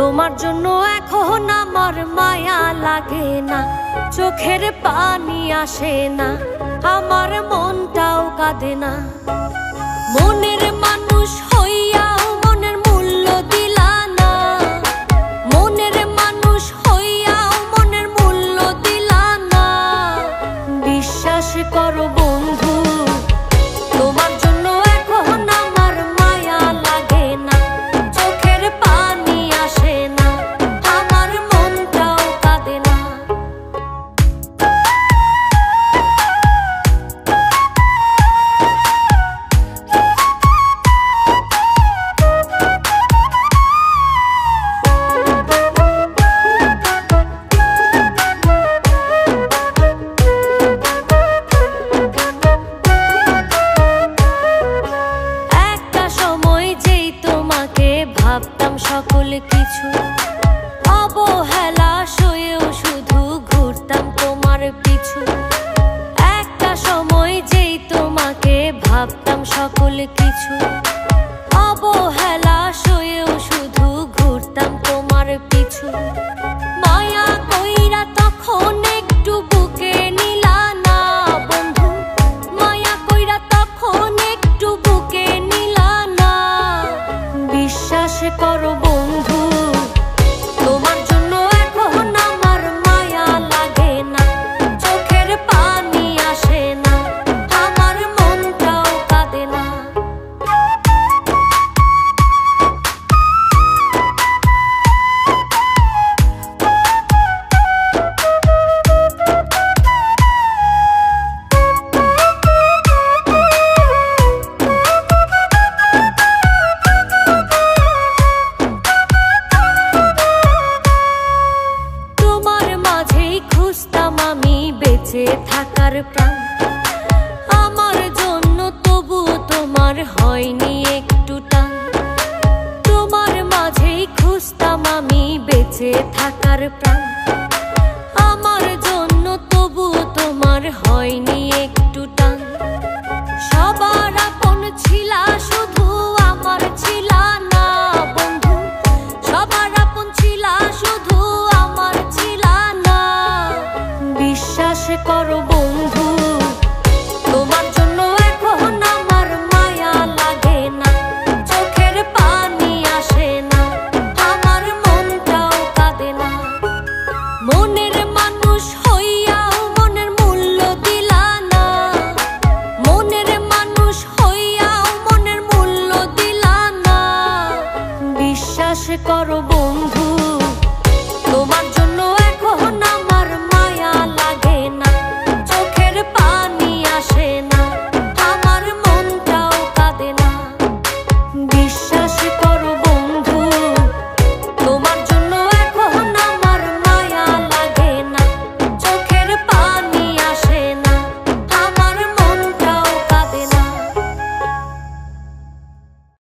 তোমার জন্য এখন আমার মায়া লাগে না, চোখের পানি আসে না, আমার মনটাও কাঁদে না। মনের মানুষ হইয়াও মনের মূল্য দিলা না, মনের মানুষ হইয়াও মনের মূল্য দিলা না। বিশ্বাস করো বন্ধু, তোমার জন্য এখন আমার মায়া লাগে না, চোখের পানি আসে না, আমার মনটাও কাঁদে না। ভাবতাম সকল কিছু, অবহেলা সয়েও শুধু ঘুরতাম তোমার পিছু। একটা সময় যেই তোমাকে ভাবতাম সকল কিছু, অবহেলা সয়েও শুধু ঘুরতাম তোমার পিছু। মায়া কইরা তখন একটু বুকে নিলা না বন্ধু, মায়া কইরা তখন একটু বুকে নিলা না। বিশ্বাস করো বন্ধু, তোমার জন্য এখন আমার মায়া লাগে না, চোখের পানি আসে না, আমার মনটাও কাঁদে না। খুঁজতাম আমি বেঁচে থাকার প্রাণ, আমার জন্য তবু তোমার হয়নি একটু টান। তোমার মাঝেই খুঁজতাম আমি বেঁচে থাকার প্রাণ, আমার জন্য তবু তোমার হয়নি একটু টান। সবার আপন ছিলা শুধু আমার ছিলা না বন্ধু, সবার আপন ছিলা শুধু আমার ছিলা না। বিশ্বাস করো বন্ধু, তোমার জন্য এখন আমার মায়া লাগে না, চোখের পানি আসে না, আমার মনটাও কাঁদে না। মনের মানুষ হইয়াও মনের মূল্য দিলা না, মনের মানুষ হইয়াও মনের মূল্য দিলা না। বিশ্বাস করো বন্ধু,